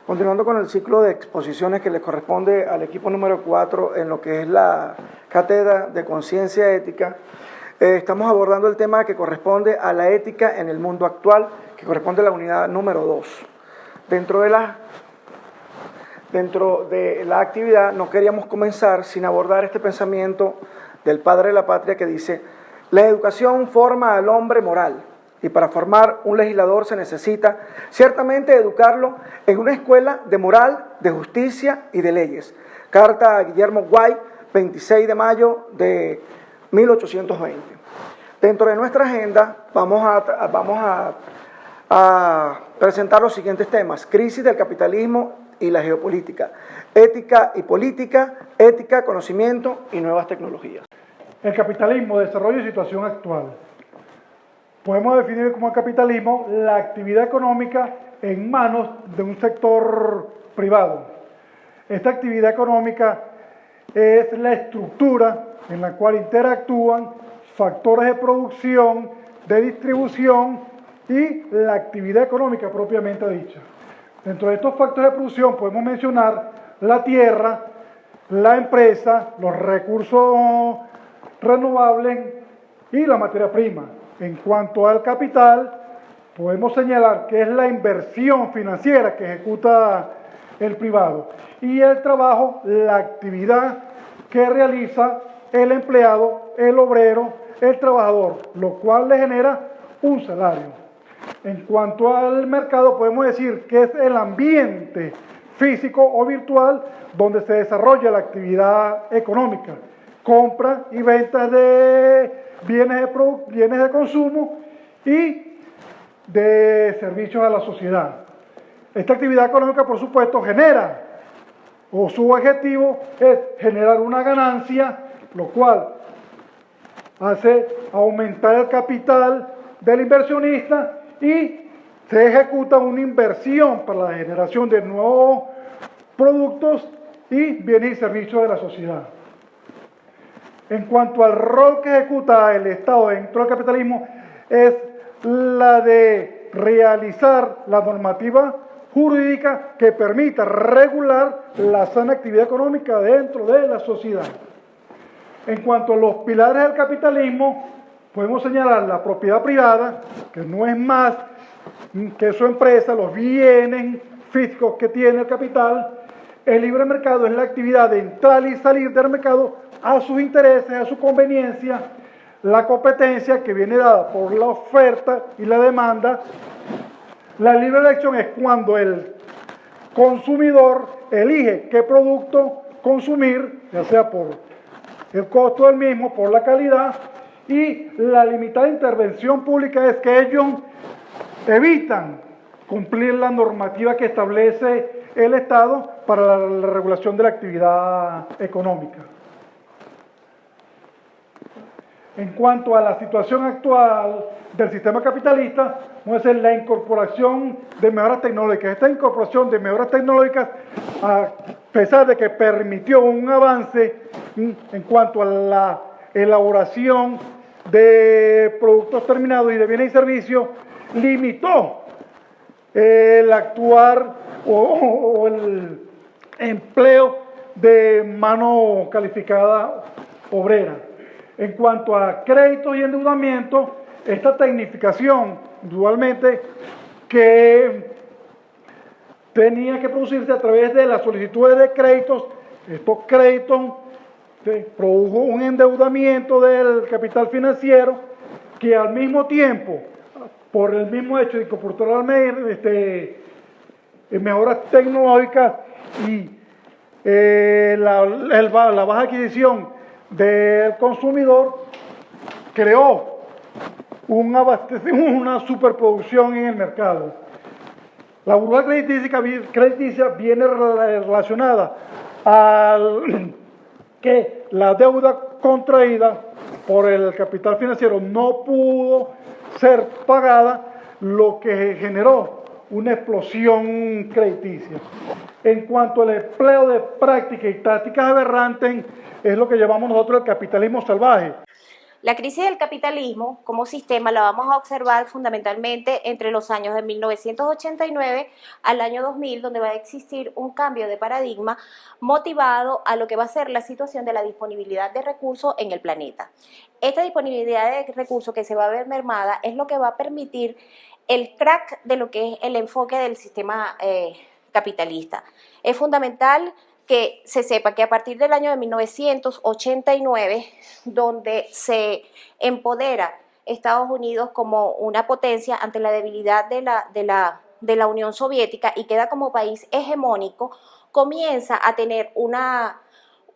Continuando con el ciclo de exposiciones que le corresponde al equipo número 4 en lo que es la Cátedra de Conciencia Ética, estamos abordando el tema que corresponde a la ética en el mundo actual, que corresponde a la unidad número 2. Dentro de la actividad no queríamos comenzar sin abordar este pensamiento del padre de la patria que dice: la educación forma al hombre moral, y para formar un legislador se necesita ciertamente educarlo en una escuela de moral, de justicia y de leyes. Carta a Guillermo Guay, 26 de mayo de 1820. Dentro de nuestra agenda vamos a presentar los siguientes temas: crisis del capitalismo y la geopolítica, ética y política, ética, conocimiento y nuevas tecnologías. El capitalismo, desarrollo y situación actual. Podemos definir como el capitalismo la actividad económica en manos de un sector privado. Esta actividad económica es la estructura en la cual interactúan factores de producción, de distribución y la actividad económica propiamente dicha. Dentro de estos factores de producción podemos mencionar la tierra, la empresa, los recursos renovables y la materia prima. En cuanto al capital, podemos señalar que es la inversión financiera que ejecuta el privado, y el trabajo, la actividad que realiza el empleado, el obrero, el trabajador, lo cual le genera un salario. En cuanto al mercado, podemos decir que es el ambiente físico o virtual donde se desarrolla la actividad económica, compra y ventas de bienes de consumo y de servicios a la sociedad. Esta actividad económica, por supuesto, genera, o su objetivo es generar una ganancia, lo cual hace aumentar el capital del inversionista y se ejecuta una inversión para la generación de nuevos productos y bienes y servicios de la sociedad. En cuanto al rol que ejecuta el Estado dentro del capitalismo, es la de realizar la normativa jurídica que permita regular la sana actividad económica dentro de la sociedad. En cuanto a los pilares del capitalismo, podemos señalar la propiedad privada, que no es más que su empresa, los bienes físicos que tiene el capital. El libre mercado es la actividad de entrar y salir del mercado a sus intereses, a su conveniencia. La competencia, que viene dada por la oferta y la demanda. La libre elección es cuando el consumidor elige qué producto consumir, ya sea por el costo del mismo, por la calidad. Y la limitada intervención pública es que ellos evitan cumplir la normativa que establece el Estado para la regulación de la actividad económica. En cuanto a la situación actual del sistema capitalista, vamos a decir la incorporación de mejoras tecnológicas. Esta incorporación de mejoras tecnológicas, a pesar de que permitió un avance en cuanto a la elaboración de productos terminados y de bienes y servicios, limitó el actuar o el empleo de mano calificada obrera. En cuanto a créditos y endeudamiento, esta tecnificación, indudablemente, que tenía que producirse a través de las solicitudes de créditos, estos créditos produjo un endeudamiento del capital financiero que al mismo tiempo, por el mismo hecho de incorporar mejoras tecnológicas y la baja adquisición del consumidor, creó una superproducción en el mercado. La burbuja crediticia viene relacionada al que la deuda contraída por el capital financiero no pudo ser pagada, lo que generó una explosión crediticia. En cuanto al empleo de prácticas y tácticas aberrantes, es lo que llamamos nosotros el capitalismo salvaje. La crisis del capitalismo como sistema la vamos a observar fundamentalmente entre los años de 1989 al año 2000, donde va a existir un cambio de paradigma motivado a lo que va a ser la situación de la disponibilidad de recursos en el planeta. Esta disponibilidad de recursos que se va a ver mermada es lo que va a permitir el crack de lo que es el enfoque del sistema capitalista. Es fundamental que se sepa que a partir del año de 1989, donde se empodera Estados Unidos como una potencia ante la debilidad de la Unión Soviética y queda como país hegemónico, comienza a tener una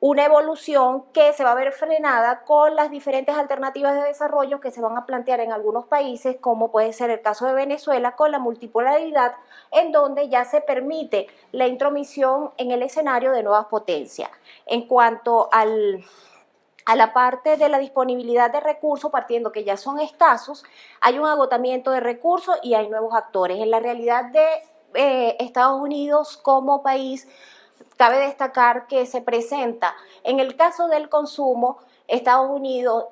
evolución que se va a ver frenada con las diferentes alternativas de desarrollo que se van a plantear en algunos países, como puede ser el caso de Venezuela, con la multipolaridad, en donde ya se permite la intromisión en el escenario de nuevas potencias. En cuanto a la parte de la disponibilidad de recursos, partiendo que ya son escasos, hay un agotamiento de recursos y hay nuevos actores. En la realidad de Estados Unidos como país, cabe destacar que se presenta, en el caso del consumo, Estados Unidos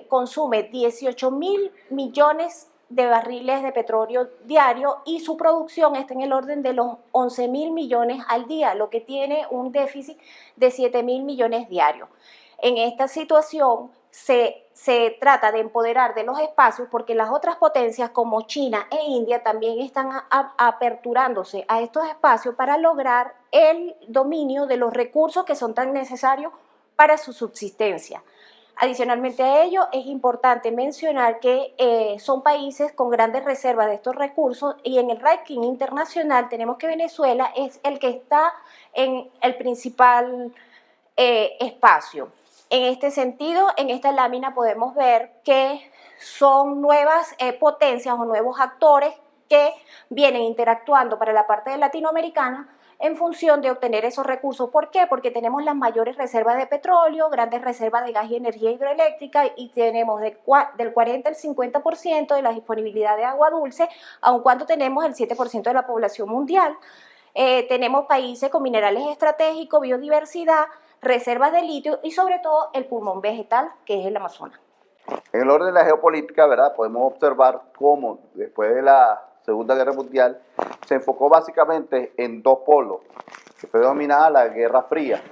consume 18.000 millones de barriles de petróleo diario y su producción está en el orden de los 11.000 millones al día, lo que tiene un déficit de 7.000 millones diarios. En esta situación se trata de empoderar de los espacios porque las otras potencias como China e India también están aperturándose a estos espacios para lograr el dominio de los recursos que son tan necesarios para su subsistencia. Adicionalmente a ello, es importante mencionar que son países con grandes reservas de estos recursos y en el ranking internacional tenemos que Venezuela es el que está en el principal espacio. En este sentido, en esta lámina podemos ver que son nuevas potencias o nuevos actores que vienen interactuando para la parte latinoamericana en función de obtener esos recursos. ¿Por qué? Porque tenemos las mayores reservas de petróleo, grandes reservas de gas y energía hidroeléctrica y tenemos del 40 al 50% de la disponibilidad de agua dulce, aun cuando tenemos el 7% de la población mundial. Tenemos países con minerales estratégicos, biodiversidad, reservas de litio y sobre todo el pulmón vegetal que es el Amazonas. En el orden de la geopolítica, ¿verdad? Podemos observar cómo después de la Segunda Guerra Mundial se enfocó básicamente en dos polos, que fue denominada la Guerra Fría.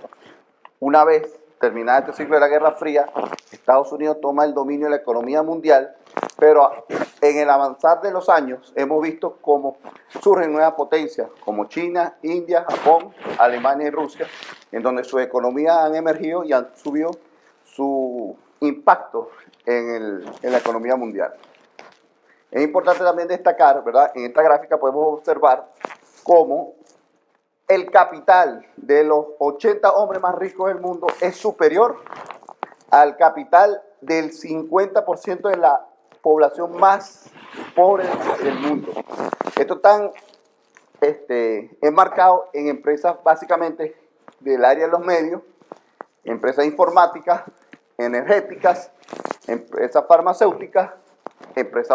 Una vez terminada este ciclo de la Guerra Fría, Estados Unidos toma el dominio de la economía mundial, pero en el avanzar de los años hemos visto cómo surgen nuevas potencias como China, India, Japón, Alemania y Rusia, en donde sus economías han emergido y han subido su impacto en la economía mundial. Es importante también destacar, ¿verdad? En esta gráfica podemos observar cómo el capital de los 80 hombres más ricos del mundo es superior al capital del 50% de la población más pobre del mundo. Esto está enmarcado en empresas básicamente del área de los medios, empresas informáticas, energéticas, empresas farmacéuticas, empresas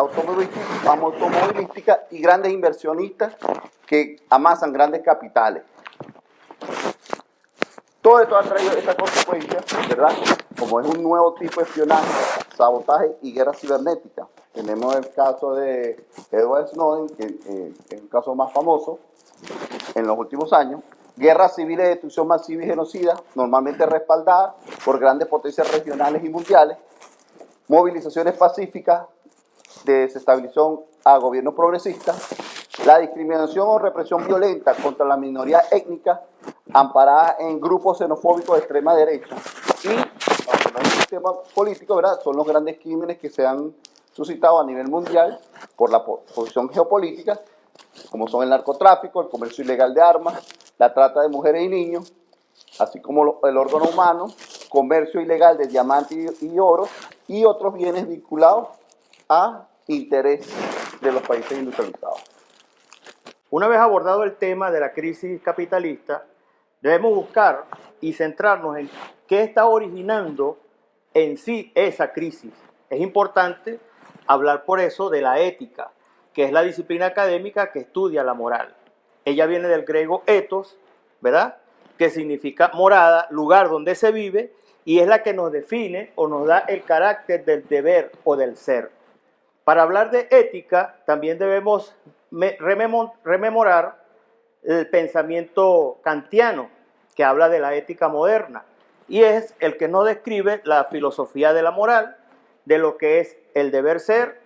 automovilísticas y grandes inversionistas que amasan grandes capitales. Todo esto ha traído esta consecuencia, ¿verdad? Como es un nuevo tipo de espionaje, sabotaje y guerra cibernética. Tenemos el caso de Edward Snowden, que es un caso más famoso en los últimos años. Guerras civiles de destrucción masiva y genocida, normalmente respaldadas por grandes potencias regionales y mundiales. Movilizaciones pacíficas de desestabilización a gobiernos progresistas. La discriminación o represión violenta contra la minoría étnica amparada en grupos xenofóbicos de extrema derecha. Y, aunque no hay un sistema político, ¿verdad?, son los grandes crímenes que se han suscitado a nivel mundial por la posición geopolítica, como son el narcotráfico, el comercio ilegal de armas, la trata de mujeres y niños, así como el órgano humano, comercio ilegal de diamantes y oro y otros bienes vinculados a interés de los países industrializados. Una vez abordado el tema de la crisis capitalista, debemos buscar y centrarnos en qué está originando en sí esa crisis. Es importante hablar por eso de la ética, que es la disciplina académica que estudia la moral. Ella viene del griego ethos, ¿verdad?, que significa morada, lugar donde se vive, y es la que nos define o nos da el carácter del deber o del ser. Para hablar de ética, también debemos rememorar el pensamiento kantiano, que habla de la ética moderna, y es el que nos describe la filosofía de la moral, de lo que es el deber ser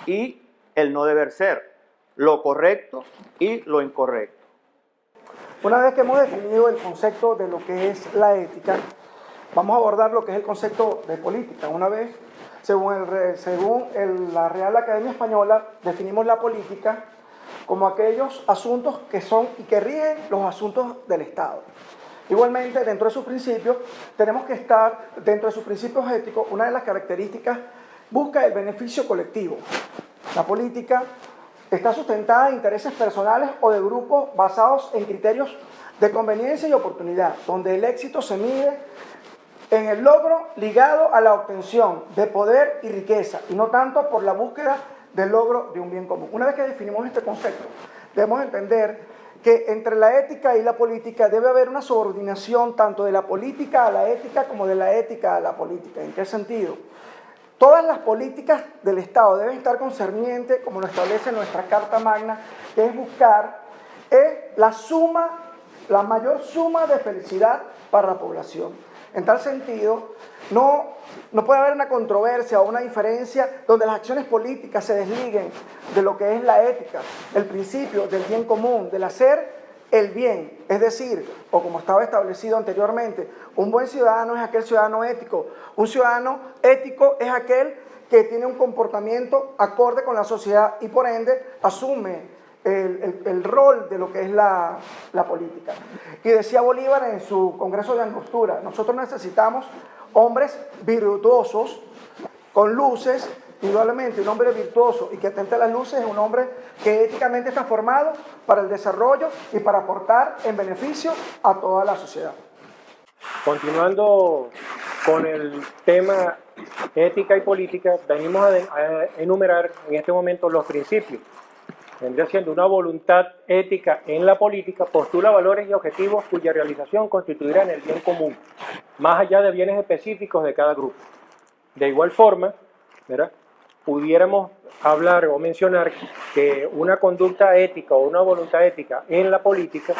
y el no deber ser, lo correcto y lo incorrecto. Una vez que hemos definido el concepto de lo que es la ética, vamos a abordar lo que es el concepto de política. Una vez, según la Real Academia Española, definimos la política como aquellos asuntos que son y que rigen los asuntos del Estado. Igualmente, dentro de sus principios, tenemos que estar, dentro de sus principios éticos, una de las características busca el beneficio colectivo. La política está sustentada en intereses personales o de grupos basados en criterios de conveniencia y oportunidad, donde el éxito se mide en el logro ligado a la obtención de poder y riqueza, y no tanto por la búsqueda del logro de un bien común. Una vez que definimos este concepto, debemos entender que entre la ética y la política debe haber una subordinación tanto de la política a la ética como de la ética a la política. ¿En qué sentido? Todas las políticas del Estado deben estar concernientes, como lo establece nuestra Carta Magna, que es buscar la mayor suma de felicidad para la población. En tal sentido, no puede haber una controversia o una diferencia donde las acciones políticas se desliguen de lo que es la ética, el principio del bien común, del hacer el bien. Es decir, o como estaba establecido anteriormente, un buen ciudadano es aquel ciudadano ético. Un ciudadano ético es aquel que tiene un comportamiento acorde con la sociedad y por ende asume el rol de lo que es la política. Y decía Bolívar en su Congreso de Angostura, nosotros necesitamos hombres virtuosos, con luces. Indudablemente, un hombre virtuoso y que atente a las luces es un hombre que éticamente está formado para el desarrollo y para aportar en beneficio a toda la sociedad. Continuando con el tema ética y política, venimos a enumerar en este momento los principios. Vendría siendo una voluntad ética en la política, postula valores y objetivos cuya realización constituirá en el bien común, más allá de bienes específicos de cada grupo. De igual forma, ¿verdad?, pudiéramos hablar o mencionar que una conducta ética o una voluntad ética en la política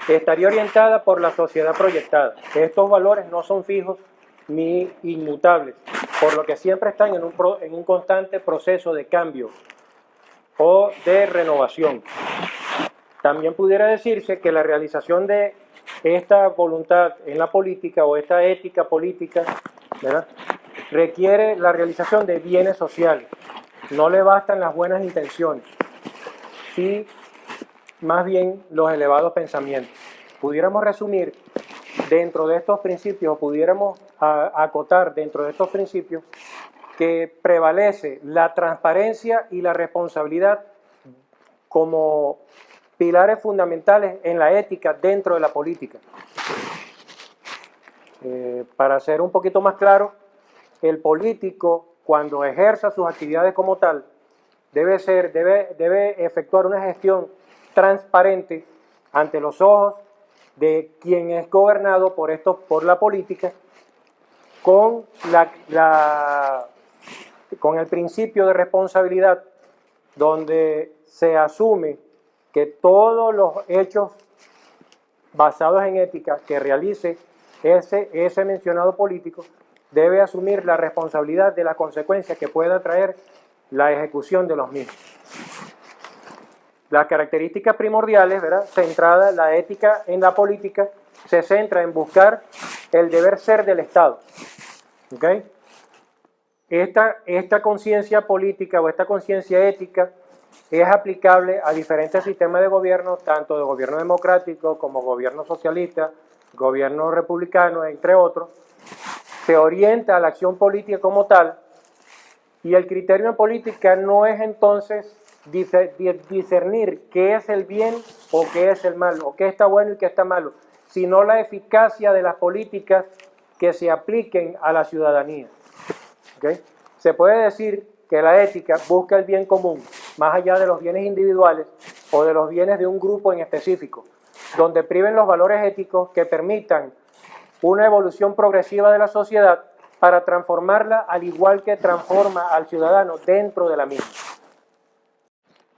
estaría orientada por la sociedad proyectada. Estos valores no son fijos ni inmutables, por lo que siempre están en un constante proceso de cambio o de renovación. También pudiera decirse que la realización de esta voluntad en la política o esta ética política, ¿verdad?, requiere la realización de bienes sociales. No le bastan las buenas intenciones, sí, más bien los elevados pensamientos. Pudiéramos resumir dentro de estos principios, o pudiéramos acotar dentro de estos principios, que prevalece la transparencia y la responsabilidad como pilares fundamentales en la ética dentro de la política. Para ser un poquito más claro, el político, cuando ejerza sus actividades como tal, debe efectuar una gestión transparente ante los ojos de quien es gobernado por la política, con el principio de responsabilidad, donde se asume que todos los hechos basados en ética que realice ese mencionado político debe asumir la responsabilidad de las consecuencias que pueda traer la ejecución de los mismos. Las características primordiales, ¿verdad?, centrada la ética en la política, se centra en buscar el deber ser del Estado. ¿Okay? Esta conciencia política o esta conciencia ética es aplicable a diferentes sistemas de gobierno, tanto de gobierno democrático como gobierno socialista, gobierno republicano, entre otros. Se orienta a la acción política como tal, y el criterio en política no es entonces discernir qué es el bien o qué es el mal, o qué está bueno y qué está malo, sino la eficacia de las políticas que se apliquen a la ciudadanía. ¿Okay? Se puede decir que la ética busca el bien común, más allá de los bienes individuales o de los bienes de un grupo en específico, donde priven los valores éticos que permitan una evolución progresiva de la sociedad para transformarla al igual que transforma al ciudadano dentro de la misma.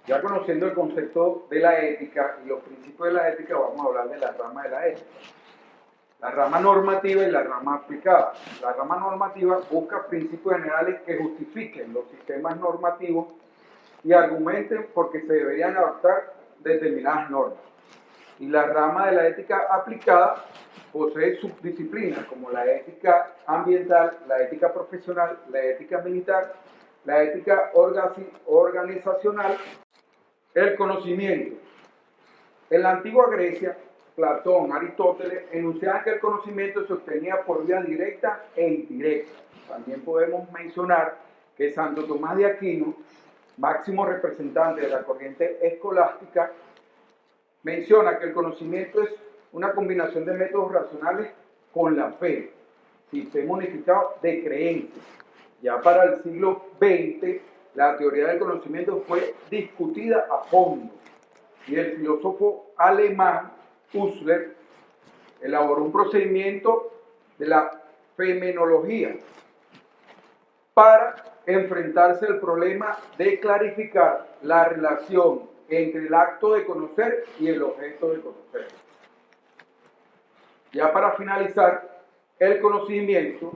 Ya conociendo el concepto de la ética y los principios de la ética, vamos a hablar de la rama de la ética. La rama normativa y la rama aplicada. La rama normativa busca principios generales que justifiquen los sistemas normativos y argumenten por qué se deberían adoptar determinadas normas. Y la rama de la ética aplicada posee subdisciplinas como la ética ambiental, la ética profesional, la ética militar, la ética organizacional, el conocimiento. En la antigua Grecia, Platón, Aristóteles enunciaban que el conocimiento se obtenía por vía directa e indirecta. También podemos mencionar que Santo Tomás de Aquino, máximo representante de la corriente escolástica, menciona que el conocimiento es una combinación de métodos racionales con la fe, sistema unificado de creencias. Ya para el siglo XX, la teoría del conocimiento fue discutida a fondo y el filósofo alemán Husserl elaboró un procedimiento de la fenomenología para enfrentarse al problema de clarificar la relación entre el acto de conocer y el objeto de conocer. Ya para finalizar, el conocimiento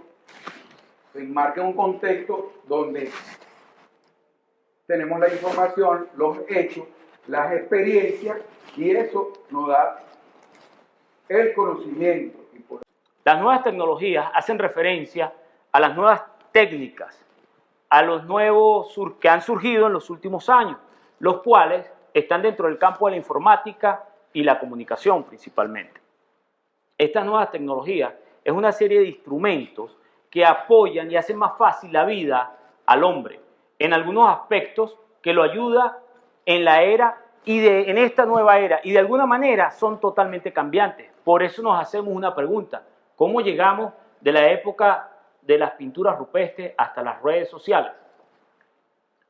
se enmarca en un contexto donde tenemos la información, los hechos, las experiencias, y eso nos da el conocimiento. Las nuevas tecnologías hacen referencia a las nuevas técnicas, a los nuevos que han surgido en los últimos años, los cuales están dentro del campo de la informática y la comunicación principalmente. Estas nuevas tecnologías es una serie de instrumentos que apoyan y hacen más fácil la vida al hombre en algunos aspectos que lo ayuda en la era en esta nueva era, y de alguna manera son totalmente cambiantes. Por eso nos hacemos una pregunta: ¿cómo llegamos de la época de las pinturas rupestres hasta las redes sociales?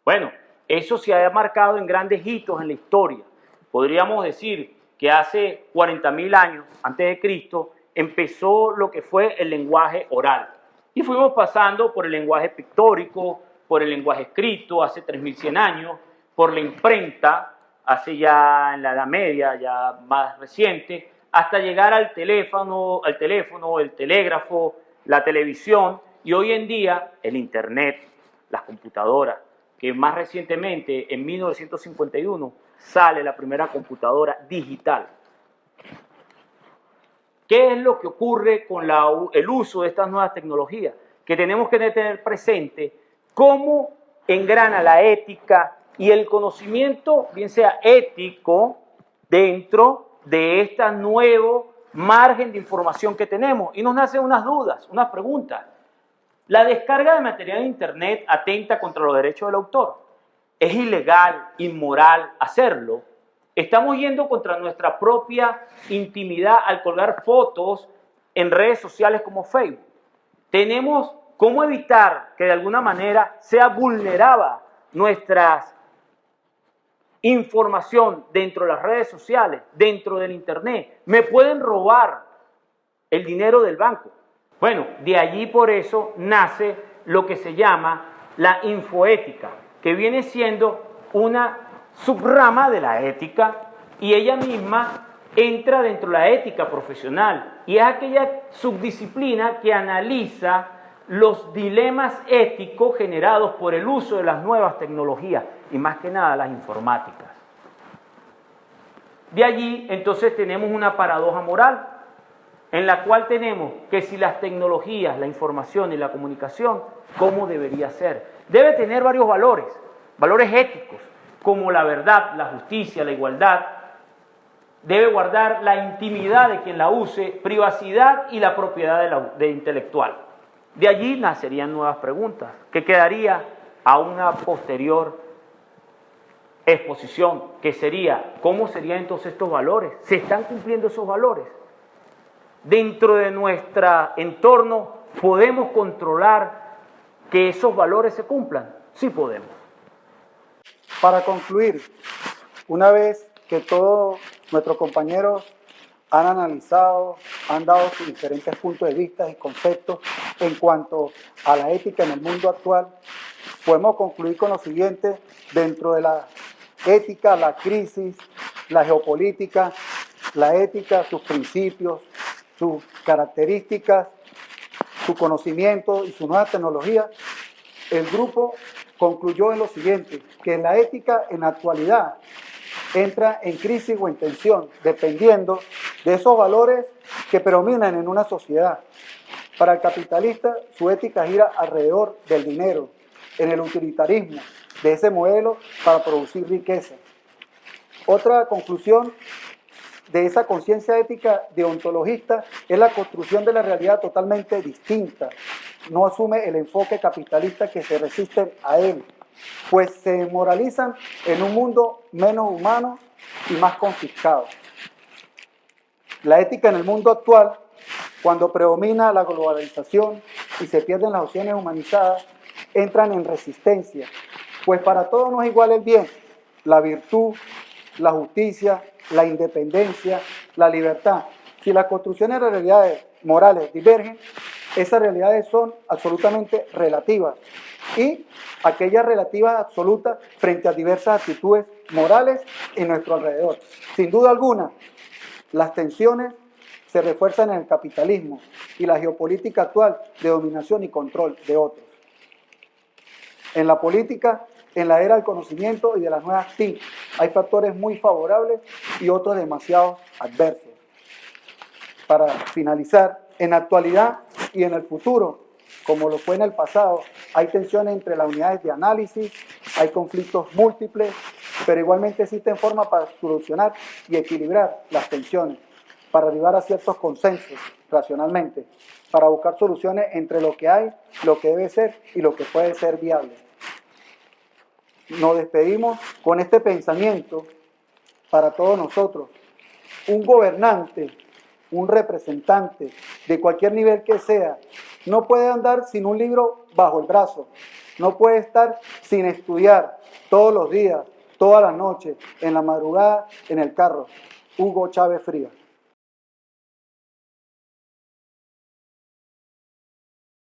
Bueno, eso se ha marcado en grandes hitos en la historia. Podríamos decir que hace 40.000 años antes de Cristo empezó lo que fue el lenguaje oral, y fuimos pasando por el lenguaje pictórico, por el lenguaje escrito hace 3.100 años, por la imprenta hace ya en la Edad Media, ya más reciente, hasta llegar al teléfono, el telégrafo, la televisión y hoy en día el Internet, las computadoras, que más recientemente en 1951 sale la primera computadora digital. ¿Qué es lo que ocurre con el uso de estas nuevas tecnologías? Que tenemos que tener presente cómo engrana la ética y el conocimiento, bien sea ético, dentro de este nuevo margen de información que tenemos. Y nos nacen unas dudas, unas preguntas. ¿La descarga de material en Internet atenta contra los derechos del autor? ¿Es ilegal, inmoral hacerlo? ¿Estamos yendo contra nuestra propia intimidad al colgar fotos en redes sociales como Facebook? ¿Tenemos cómo evitar que de alguna manera sea vulnerada nuestra información dentro de las redes sociales, dentro del Internet? ¿Me pueden robar el dinero del banco? Bueno, de allí por eso nace lo que se llama la infoética, que viene siendo una subrama de la ética, y ella misma entra dentro de la ética profesional y es aquella subdisciplina que analiza los dilemas éticos generados por el uso de las nuevas tecnologías y más que nada las informáticas. De allí entonces tenemos una paradoja moral en la cual tenemos que si las tecnologías, la información y la comunicación, ¿cómo debería ser? Debe tener varios valores éticos, como la verdad, la justicia, la igualdad. Debe guardar la intimidad de quien la use, privacidad y la propiedad de intelectual. De allí nacerían nuevas preguntas, que quedaría a una posterior exposición, que sería, ¿cómo serían entonces estos valores? ¿Se están cumpliendo esos valores? Dentro de nuestro entorno, ¿podemos controlar que esos valores se cumplan? Sí podemos. Para concluir, una vez que todos nuestros compañeros han analizado, han dado sus diferentes puntos de vista y conceptos en cuanto a la ética en el mundo actual. Podemos concluir con lo siguiente: dentro de la ética, la crisis, la geopolítica, la ética, sus principios, sus características, su conocimiento y su nueva tecnología, el grupo concluyó en lo siguiente: que la ética en la actualidad entra en crisis o en tensión, dependiendo de esos valores que predominan en una sociedad. Para el capitalista, su ética gira alrededor del dinero, en el utilitarismo de ese modelo para producir riqueza. Otra conclusión de esa conciencia ética deontologista es la construcción de la realidad totalmente distinta. No asume el enfoque capitalista que se resiste a él, pues se moralizan en un mundo menos humano y más confiscado. La ética en el mundo actual, cuando predomina la globalización y se pierden las opciones humanizadas, entran en resistencia, pues para todos no es igual el bien, la virtud, la justicia, la independencia, la libertad. Si las construcciones de realidades morales divergen, esas realidades son absolutamente relativas, y aquellas relativas absolutas frente a diversas actitudes morales en nuestro alrededor. Sin duda alguna, las tensiones se refuerzan en el capitalismo y la geopolítica actual de dominación y control de otros. En la política, en la era del conocimiento y de las nuevas TIC, hay factores muy favorables y otros demasiado adversos. Para finalizar, en la actualidad y en el futuro, como lo fue en el pasado, hay tensiones entre las unidades de análisis, hay conflictos múltiples, pero igualmente existen formas para solucionar y equilibrar las tensiones, para arribar a ciertos consensos racionalmente, para buscar soluciones entre lo que hay, lo que debe ser y lo que puede ser viable. Nos despedimos con este pensamiento para todos nosotros. Un gobernante, un representante de cualquier nivel que sea, no puede andar sin un libro bajo el brazo, no puede estar sin estudiar todos los días, todas las noches, en la madrugada, en el carro. Hugo Chávez Frías.